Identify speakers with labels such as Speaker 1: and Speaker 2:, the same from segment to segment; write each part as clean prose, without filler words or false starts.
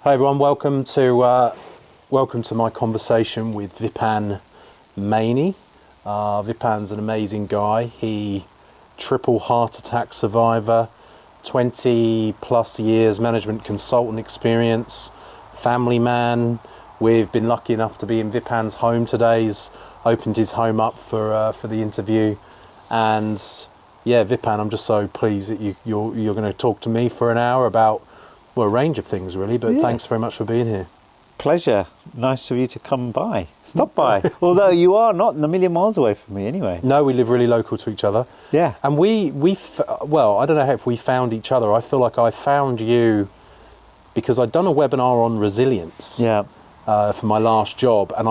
Speaker 1: Hi everyone, welcome to my conversation with Vipan Maney. Vipan's an amazing guy. He triple heart attack survivor, 20 plus years management consultant experience, family man. We've been lucky enough to be in Vipan's home today. He's opened his home up for the interview, and yeah, Vipan, I'm just so pleased that you're going to talk to me for an hour about a range of things really, but thanks very much for being here.
Speaker 2: Pleasure. Nice of you to come by. Stop by. Although you are not a million miles away from me anyway.
Speaker 1: No, we live really local to each other.
Speaker 2: Yeah.
Speaker 1: And well, I don't know if we found each other. I feel like I found you because I'd done a webinar on resilience for my last job, and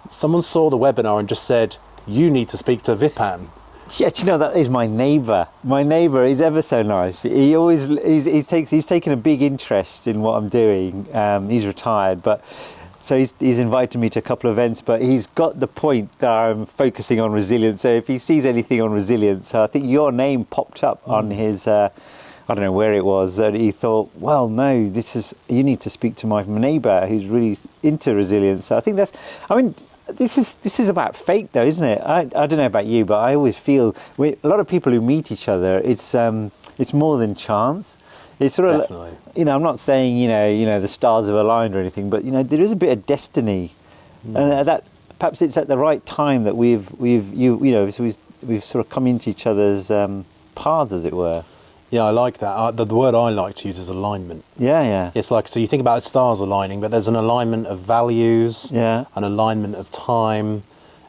Speaker 1: someone saw the webinar and just said, you need to speak to Vipan.
Speaker 2: Yeah, do you know, that is my neighbour. My neighbour is ever so nice. He's taken a big interest in what I'm doing. He's retired, but so he's invited me to a couple of events. But he's got the point that I'm focusing on resilience. So if he sees anything on resilience, I think your name popped up on his. I don't know where it was. That he thought, well, no, you need to speak to my neighbour who's really into resilience. So I think this is about fate, though, isn't it? I don't know about you, but I always feel a lot of people who meet each other, it's more than chance. It's sort of,
Speaker 1: definitely.
Speaker 2: I'm not saying the stars have aligned or anything, but there is a bit of destiny, and that perhaps it's at the right time that we've sort of come into each other's paths, as it were.
Speaker 1: Yeah, I like that. The word I like to use is alignment.
Speaker 2: Yeah.
Speaker 1: It's like, so you think about stars aligning, but there's an alignment of values,
Speaker 2: an
Speaker 1: alignment of time,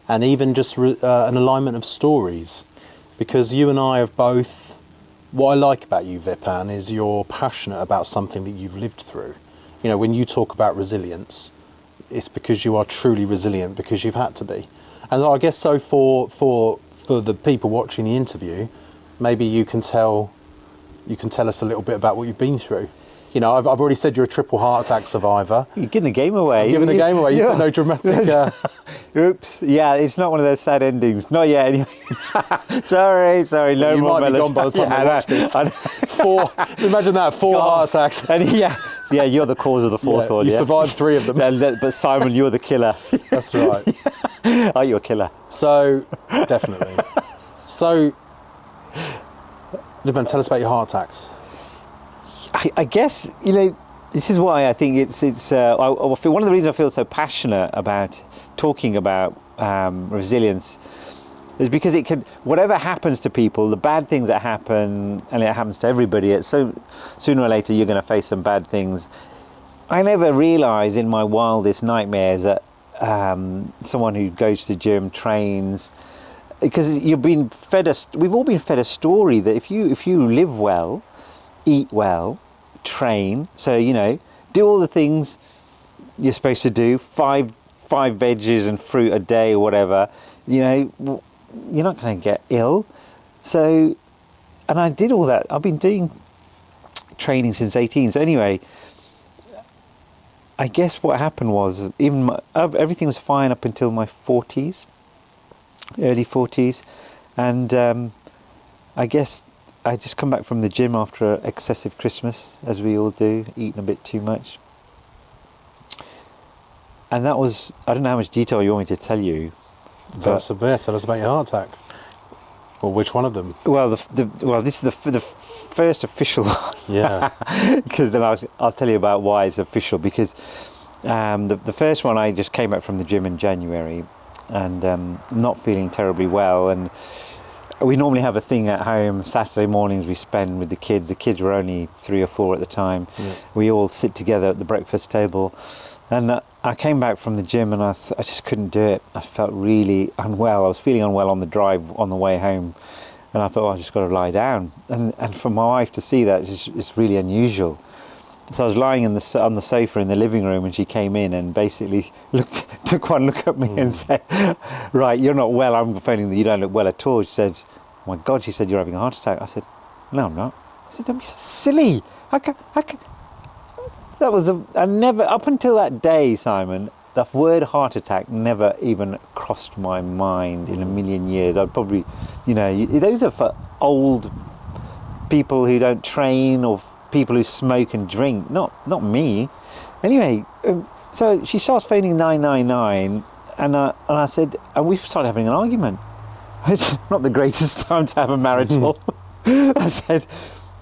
Speaker 1: and even just an alignment of stories. Because you and I have both, what I like about you, Vipan, is you're passionate about something that you've lived through. When you talk about resilience, it's because you are truly resilient, because you've had to be. And I guess so for the people watching the interview, maybe you can tell us a little bit about what you've been through. I've already said you're a triple heart attack survivor.
Speaker 2: You're giving the game away.
Speaker 1: You've got no dramatic...
Speaker 2: Oops. Yeah, it's not one of those sad endings. Not yet, anyway. sorry. No
Speaker 1: you
Speaker 2: more
Speaker 1: might be gone by the time I watch this. Imagine that, 4 heart attacks.
Speaker 2: And yeah, you're the cause of the fourth one.
Speaker 1: You survived 3 of them.
Speaker 2: But Simon, you're the killer.
Speaker 1: That's right.
Speaker 2: Are you a killer?
Speaker 1: So, definitely. So, Vipan, tell us about your heart attacks.
Speaker 2: I guess, this is why I think it's one of the reasons I feel so passionate about talking about resilience is because whatever happens to people, the bad things that happen, and it happens to everybody, sooner or later you're going to face some bad things. I never realised in my wildest nightmares that someone who goes to the gym, trains, because we've all been fed a story that if you live well, eat well, train, so do all the things you're supposed to do, five veggies and fruit a day or whatever, you're not going to get ill. So, and I did all that. I've been doing training since 18. So anyway, I guess what happened was everything was fine up until my 40s. Early 40s, and I guess I just come back from the gym after an excessive Christmas, as we all do, eating a bit too much. And that was, I don't know how much detail you want me to tell you.
Speaker 1: Tell us about your heart attack. Well, which one of them?
Speaker 2: Well, this is the first official one.
Speaker 1: Yeah.
Speaker 2: Because then I'll tell you about why it's official. Because the first one, I just came back from the gym in January, and not feeling terribly well, and we normally have a thing at home Saturday mornings we spend with the kids. The kids were only 3 or 4 at the time. We all sit together at the breakfast table, and I came back from the gym and I just couldn't do it. I felt really unwell. I was feeling unwell on the drive on the way home, and I thought, I just got to lie down, and for my wife to see that it's really unusual. So I was lying on the sofa in the living room, and she came in and basically took one look at me and said, right, you're not well, I'm phoning that you don't look well at all. She said, oh my God, she said, you're having a heart attack. I said, no, I'm not. I said, don't be so silly. I never, up until that day, Simon, the word heart attack never even crossed my mind in a million years. I'd probably, those are for old people who don't train or people who smoke and drink, not me. Anyway, so she starts phoning 999, and I said, and we started having an argument. It's not the greatest time to have a marital. I said,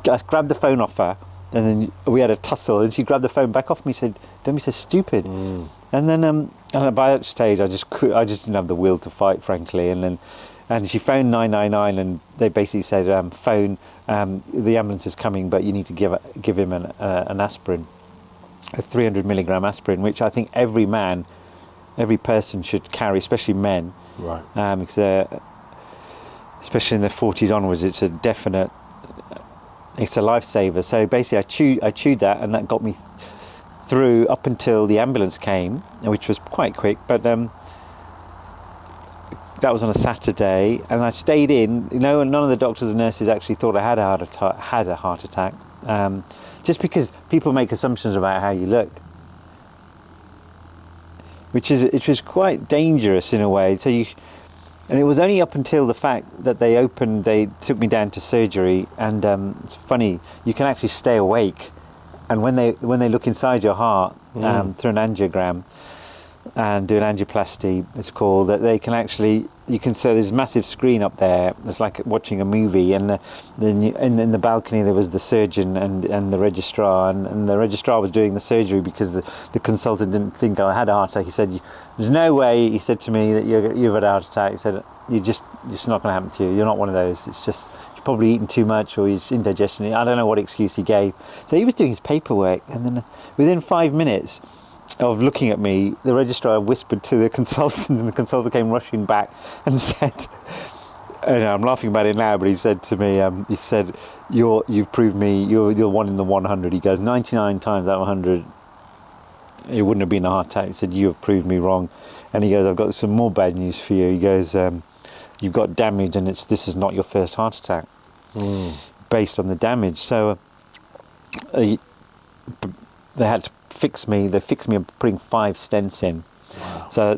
Speaker 2: I grabbed the phone off her, and then we had a tussle, and she grabbed the phone back off me and said, "Don't be so stupid." And then and by that stage, I just didn't have the will to fight, frankly. And she phoned 999, and they basically said, "Phone, the ambulance is coming, but you need to give him an aspirin, a 300 milligram aspirin, which I think every person should carry, especially men,
Speaker 1: Right.
Speaker 2: Because especially in their 40s onwards, it's a lifesaver. So basically, I chewed that, and that got me through up until the ambulance came, which was quite quick. But that was on a Saturday, and I stayed in. You know, and none of the doctors and nurses actually thought I had a heart attack, just because people make assumptions about how you look, which was quite dangerous in a way. And it was only up until the fact that they took me down to surgery, and it's funny, you can actually stay awake, and when they look inside your heart through an angiogram and do an angioplasty, it's called, that they can actually, you can say there's a massive screen up there, it's like watching a movie, and then in the balcony there was the surgeon and the registrar, and the registrar was doing the surgery because the consultant didn't think I had a heart attack. He said, "There's no way," he said to me, "that you've had a heart attack." He said, it's not going to happen to you. You're not one of those. It's just, you've probably eaten too much, or you're indigestion. I don't know what excuse he gave. So he was doing his paperwork, and then within 5 minutes of looking at me, the registrar whispered to the consultant, and the consultant came rushing back and said, and I'm laughing about it now, but he said to me, he said, "You've proved me, you're 1 in the 100. He goes, 99 times out of 100, it wouldn't have been a heart attack. He said, "You have proved me wrong." And he goes, "I've got some more bad news for you." He goes, "You've got damage, and this is not your first heart attack based on the damage." So they had to fix me. They fixed me putting 5 stents in.
Speaker 1: Wow.
Speaker 2: So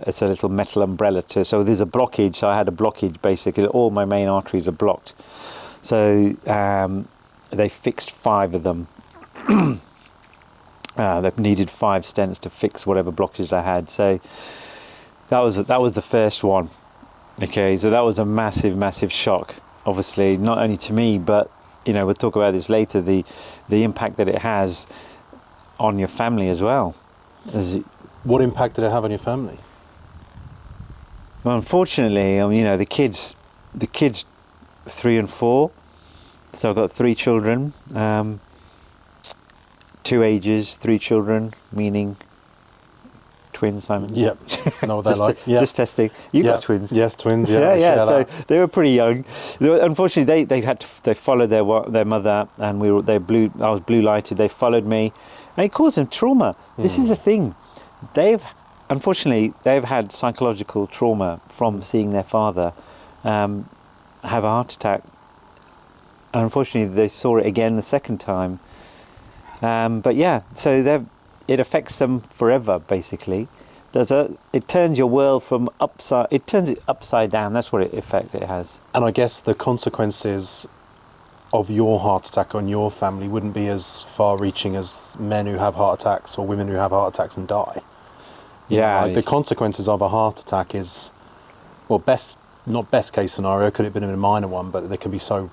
Speaker 2: it's a little metal umbrella so there's a blockage. So I had a blockage, basically. All my main arteries are blocked. So they fixed 5 of them. They've needed 5 stents to fix whatever blockage I had. So that was the first one. Okay, so that was a massive shock. Obviously, not only to me, but we'll talk about this later. The impact that it has on your family as well.
Speaker 1: What impact did it have on your family?
Speaker 2: Well, unfortunately, the kids 3 and 4. So I've got 3 children. 2 ages, 3 children, meaning twins, Simon.
Speaker 1: Yep. Know what they're like. Yep.
Speaker 2: Just testing. You got twins.
Speaker 1: Yes, twins. Yeah.
Speaker 2: Yeah. So they were pretty young. Unfortunately, they followed their mother, and I was blue lighted. They followed me, and it caused them trauma. This is the thing. They've had psychological trauma from seeing their father have a heart attack, and unfortunately, they saw it again the second time. But yeah, so it affects them forever, basically. It turns your world it turns it upside down. That's what effect it has.
Speaker 1: And I guess the consequences of your heart attack on your family wouldn't be as far-reaching as men who have heart attacks or women who have heart attacks and die. The consequences of a heart attack is, well, not best case scenario. Could have been a minor one, but they can be so.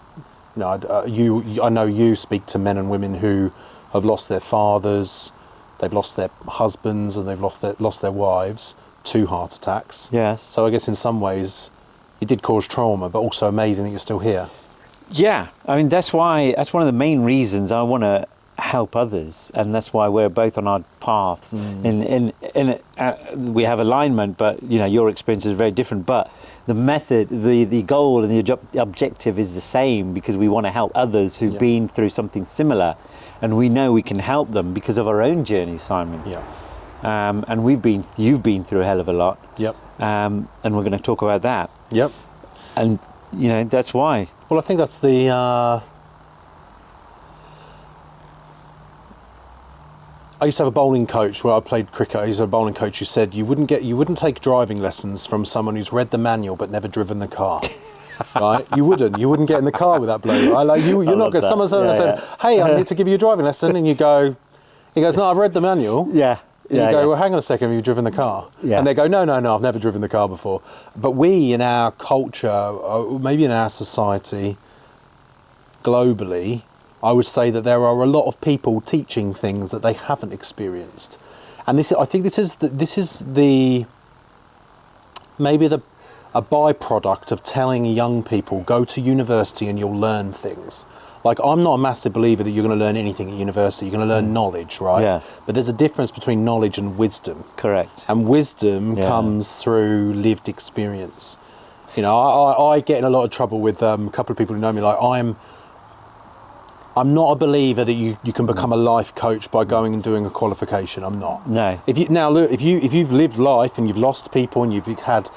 Speaker 1: I know you speak to men and women who have lost their fathers, they've lost their husbands, and they've lost their wives to heart attacks.
Speaker 2: Yes.
Speaker 1: So I guess in some ways it did cause trauma, but also amazing that you're still here.
Speaker 2: Yeah, I mean that's one of the main reasons I want to help others, and that's why we're both on our paths. We have alignment, but your experience is very different. But the method, the goal, and the objective is the same, because we want to help others who've been through something similar, and we know we can help them because of our own journey, Simon.
Speaker 1: Yeah.
Speaker 2: And you've been through a hell of a lot.
Speaker 1: Yep.
Speaker 2: And we're going to talk about that.
Speaker 1: Yep.
Speaker 2: And that's why.
Speaker 1: Well, I think that's the. I used to have a bowling coach where I played cricket. I used to have a bowling coach who said you wouldn't take driving lessons from someone who's read the manual but never driven the car. right? You wouldn't get in the car with that bloke, right? Like you're not going. Someone said, "Hey, I need to give you a driving lesson," and you go, he goes, "No, I've read the manual."
Speaker 2: Yeah.
Speaker 1: And you go, "Well, hang on a second, have you driven the car?"
Speaker 2: Yeah.
Speaker 1: And they go, no, I've never driven the car before. But we, in our culture, or maybe in our society, globally, I would say that there are a lot of people teaching things that they haven't experienced, and I think this is maybe a byproduct of telling young people, go to university and you'll learn things. Like, I'm not a massive believer that you're going to learn anything at university. You're going to learn knowledge, right?
Speaker 2: Yeah.
Speaker 1: But there's a difference between knowledge and wisdom.
Speaker 2: Correct.
Speaker 1: And wisdom comes through lived experience. You know, I get in a lot of trouble with a couple of people who know me. Like, I'm not a believer that you can become a life coach by going and doing a qualification. I'm not.
Speaker 2: No.
Speaker 1: If you've lived life and you've lost people and you've had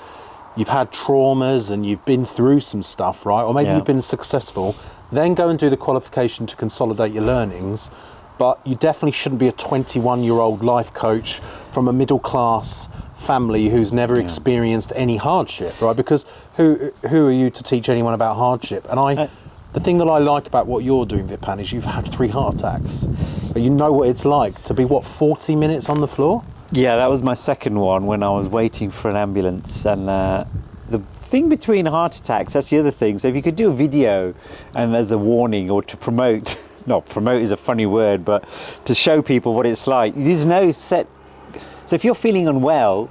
Speaker 1: traumas and you've been through some stuff, right? Or maybe you've been successful, then go and do the qualification to consolidate your learnings. But you definitely shouldn't be a 21-year-old life coach from a middle-class family who's never experienced any hardship, right? Because who are you to teach anyone about hardship? And the thing that I like about what you're doing, Vipan, is you've had 3 heart attacks. But you know what it's like to be, 40 minutes on the floor?
Speaker 2: Yeah, that was my second one when I was waiting for an ambulance. And the thing between heart attacks, that's the other thing. So if you could do a video and as a warning or to promote, not promote is a funny word, but to show people what it's like. There's no set. So if you're feeling unwell,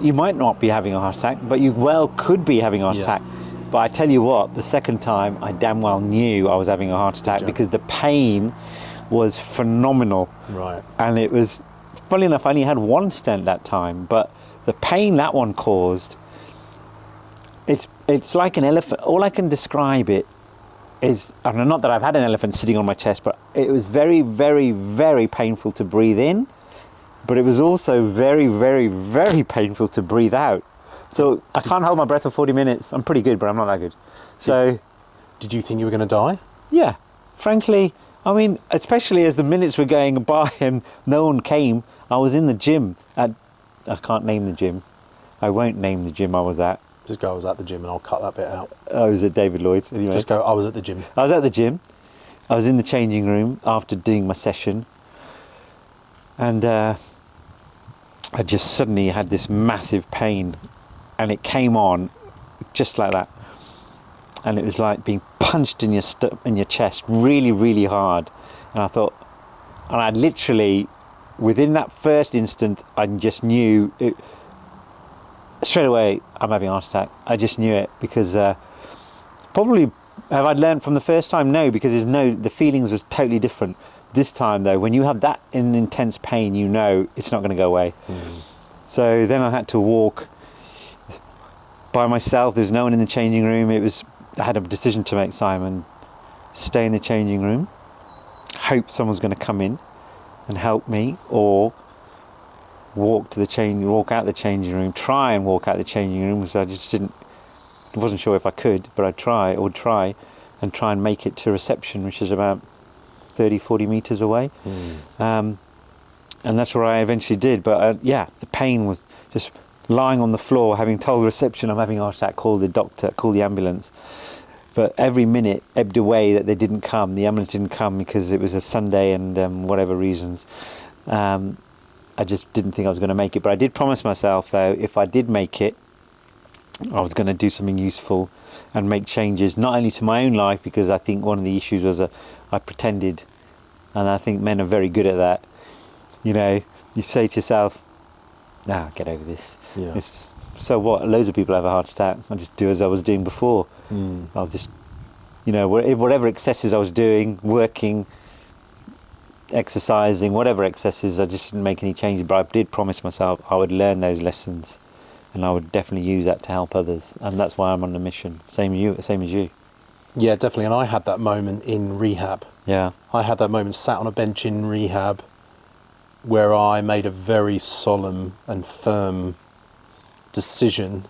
Speaker 2: you might not be having a heart attack, but you could be having a heart attack. But I tell you what, the second time I damn well knew I was having a heart attack because the pain was phenomenal.
Speaker 1: Right.
Speaker 2: And it was, funny enough, I only had 1 stent that time, but the pain that one caused, it's like an elephant. All I can describe it is, I mean, not that I've had an elephant sitting on my chest, but it was very, very, very painful to breathe in, but it was also very, very, very painful to breathe out. So I can't hold my breath for 40 minutes. I'm pretty good, but I'm not that good. So,
Speaker 1: did you think you were going to die?
Speaker 2: Yeah, frankly, I mean, especially as the minutes were going by and no one came. I was in the gym I can't name the gym. I won't name the gym I was at.
Speaker 1: Just go, I was at the gym, and I'll cut that bit out.
Speaker 2: I was at David Lloyd's. Anyway.
Speaker 1: Just go, I was at the gym.
Speaker 2: I was at the gym. I was in the changing room after doing my session. And I just suddenly had this massive pain. And it came on just like that. And it was like being punched in your chest really, really hard. And I thought, and I literally, within that first instant, I just knew it, straight away, I'm having a heart attack. I just knew it because probably, have I learned from the first time? No, because the feelings was totally different. This time though, when you have that intense pain, you know it's not going to go away. So then I had to walk by myself. There's no one in the changing room. I had a decision to make, Simon. Stay in the changing room, hope someone's going to come in and help me, or walk out the changing room, try and walk out the changing room, because I wasn't sure if I could, but I'd try and make it to reception, which is about 30-40 meters away. And that's where I eventually did. But the pain was just lying on the floor, having told the reception I'm having a heart attack, call the doctor, call the ambulance. But every minute ebbed away that they didn't come. The ambulance didn't come because it was a Sunday and whatever reasons. I just didn't think I was going to make it. But I did promise myself, though, if I did make it, I was going to do something useful and make changes, not only to my own life, because I think one of the issues was I pretended, and I think men are very good at that. You know, you say to yourself, get over this.
Speaker 1: Yeah.
Speaker 2: So what? Loads of people have a heart attack. I just do as I was doing before. I'll just, whatever excesses I was doing, working, exercising, whatever excesses, I just didn't make any changes. But I did promise myself I would learn those lessons, and I would definitely use that to help others. And that's why I'm on a mission. Same as you.
Speaker 1: Yeah, definitely. And I had that moment in rehab.
Speaker 2: Yeah.
Speaker 1: I had that moment sat on a bench in rehab where I made a very solemn and firm decision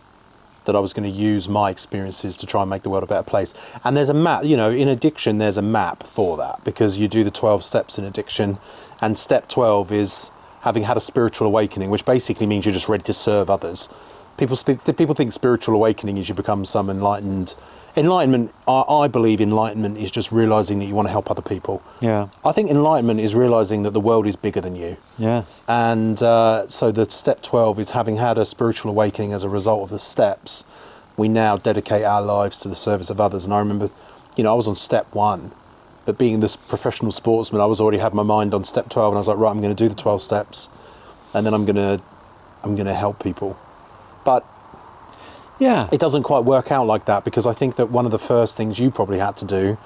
Speaker 1: that I was going to use my experiences to try and make the world a better place. And there's a map, in addiction, there's a map for that, because you do the 12 steps in addiction, and step 12 is having had a spiritual awakening, which basically means you're just ready to serve others. People think spiritual awakening is you become some enlightened. Enlightenment, I believe enlightenment is just realizing that you want to help other people.
Speaker 2: Yeah.
Speaker 1: I think enlightenment is realizing that the world is bigger than you.
Speaker 2: Yes.
Speaker 1: And so the step 12 is, having had a spiritual awakening as a result of the steps, we now dedicate our lives to the service of others. And I remember, I was on step 1, but being this professional sportsman, I was already had my mind on step 12, and I was like, right, I'm going to do the 12 steps, and then I'm going to help people. But
Speaker 2: Yeah.
Speaker 1: it doesn't quite work out like that, because I think that one of the first things you probably had to do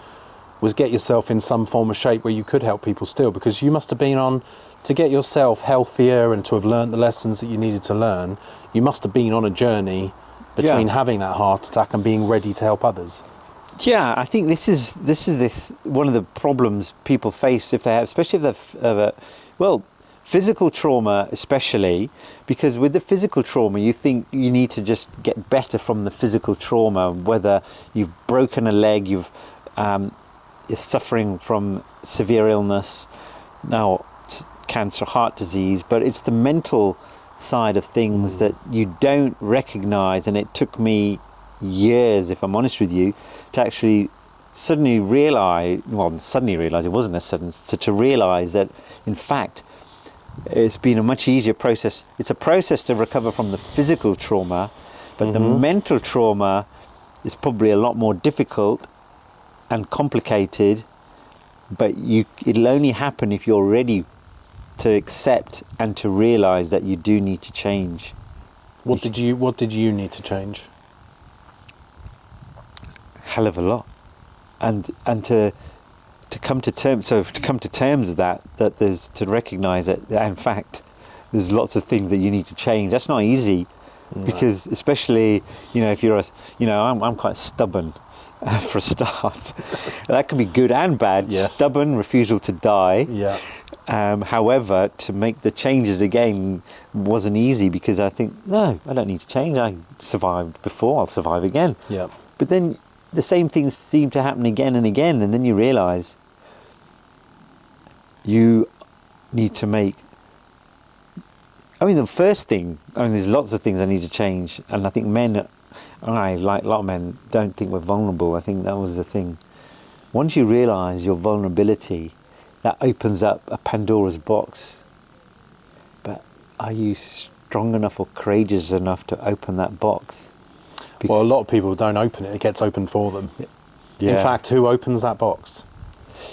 Speaker 1: was get yourself in some form of shape where you could help people still, because you must have been on, to get yourself healthier and to have learned the lessons that you needed to learn, you must have been on a journey between having that heart attack and being ready to help others.
Speaker 2: Yeah, I think this is one of the problems people face if they have, especially if they've, physical trauma especially, because with the physical trauma you think you need to just get better from the physical trauma, whether you've broken a leg, you're suffering from severe illness, now cancer, heart disease, but it's the mental side of things that you don't recognize. And it took me years, if I'm honest with you, to actually suddenly realize, it wasn't a sudden, to realize that in fact it's been a much easier process. It's a process to recover from the physical trauma, but the mental trauma is probably a lot more difficult and complicated, but it'll only happen if you're ready to accept and to realize that you do need to change.
Speaker 1: What did you need to change?
Speaker 2: Hell of a lot, and to come to terms with that there's, to recognize that in fact there's lots of things that you need to change. That's not easy, because especially if you're I'm quite stubborn. For a start, that can be good and bad.
Speaker 1: Yes.
Speaker 2: Stubborn, refusal to die.
Speaker 1: Yeah.
Speaker 2: However, to make the changes again wasn't easy, because I think, no, I don't need to change. I survived before, I'll survive again.
Speaker 1: Yeah.
Speaker 2: But then the same things seem to happen again and again, and then you realise you need to make... the first thing, there's lots of things I need to change, and I think men... like a lot of men, don't think we're vulnerable. I think that was the thing. Once you realise your vulnerability, that opens up a Pandora's box. But are you strong enough or courageous enough to open that box?
Speaker 1: Well, a lot of people don't open it. It gets opened for them.
Speaker 2: Yeah.
Speaker 1: In fact, who opens that box?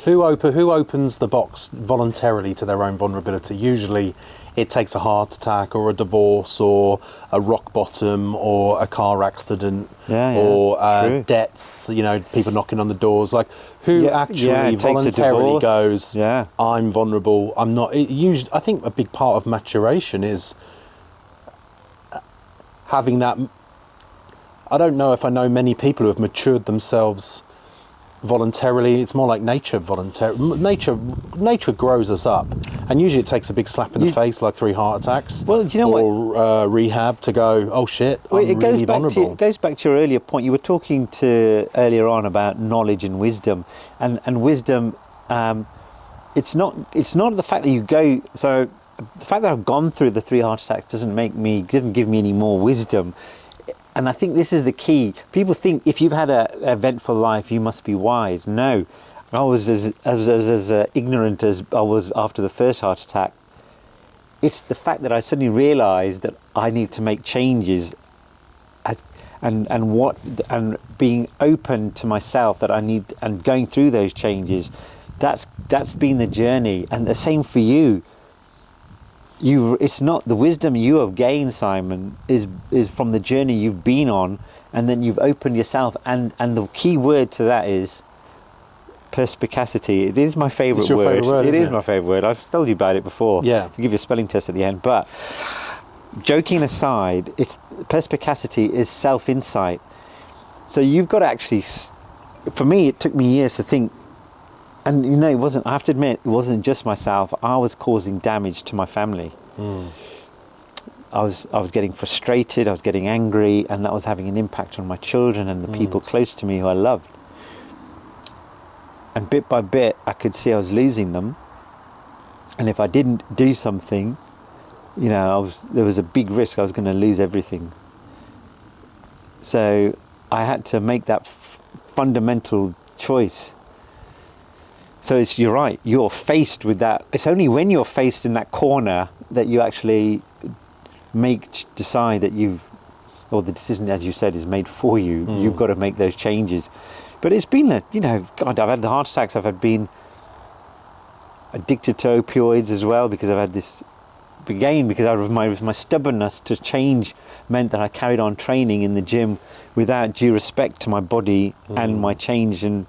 Speaker 1: Who opens the box voluntarily to their own vulnerability? Usually it takes a heart attack or a divorce or a rock bottom or a car accident or debts, people knocking on the doors. Like, who actually voluntarily goes, I'm vulnerable, I'm not... I think a big part of maturation is having that... I don't know if I know many people who have matured themselves voluntarily. It's more like nature nature grows us up, and usually it takes a big slap in the face, like 3 heart attacks, or rehab, to go, oh shit, I'm really vulnerable.
Speaker 2: It goes back to your earlier point. You were talking earlier on about knowledge and wisdom, and wisdom, it's not the fact that you go, so the fact that I've gone through the 3 heart attacks doesn't give me any more wisdom. And I think this is the key. People think if you've had an eventful life, you must be wise. No, I was as ignorant as I was after the first heart attack. It's the fact that I suddenly realised that I need to make changes, and being open to myself that I need, and going through those changes. That's been the journey, and the same for you. It's not the wisdom you have gained, Simon, is from the journey you've been on, and then you've opened yourself, and the key word to that is perspicacity. It is my favourite word. It is my favourite word. I've told you about it before.
Speaker 1: Yeah.
Speaker 2: I'll give you a spelling test at the end. But joking aside, perspicacity is self-insight. So you've got to actually... For me, it took me years to think. And it wasn't, I have to admit, it wasn't just myself. I was causing damage to my family. I was getting frustrated, I was getting angry, and that was having an impact on my children and the people close to me who I loved. And bit by bit, I could see I was losing them. And if I didn't do something, there was a big risk I was going to lose everything. So I had to make that fundamental choice. So you're right, you're faced with that. It's only when you're faced in that corner that you actually decide that or the decision, as you said, is made for you. You've got to make those changes. But it's been, God, I've had the heart attacks. I've been addicted to opioids as well, because I've had this, again, because of my stubbornness to change meant that I carried on training in the gym without due respect to my body and my change in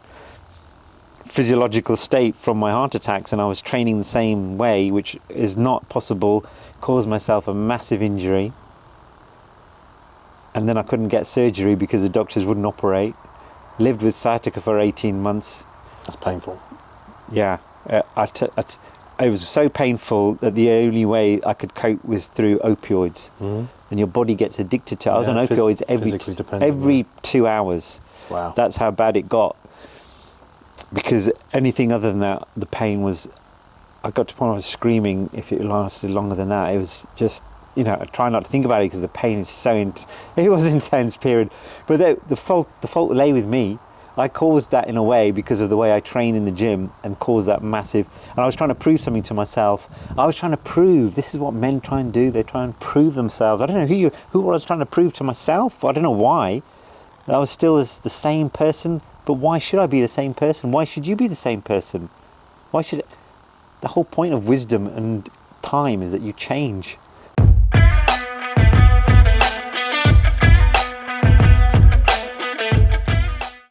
Speaker 2: physiological state from my heart attacks, and I was training the same way, which is not possible, caused myself a massive injury, and then I couldn't get surgery because the doctors wouldn't operate. Lived with sciatica for 18 months.
Speaker 1: That's painful.
Speaker 2: Yeah, it was so painful that the only way I could cope was through opioids. And your body gets addicted to it. I was on opioids every 2 hours.
Speaker 1: Wow.
Speaker 2: That's how bad it got. Because anything other than that, the pain was, I got to the point where I was screaming if it lasted longer than that. It was just, I try not to think about it because the pain is so it was an intense period. But the fault lay with me. I caused that in a way because of the way I train in the gym, and caused that massive, and I was trying to prove something to myself. I was trying to prove, this is what men try and do, they try and prove themselves. I don't know who I was trying to prove to myself. I don't know why. I was still the same person, but why should I be the same person? Why should you be the same person? The whole point of wisdom and time is that you change.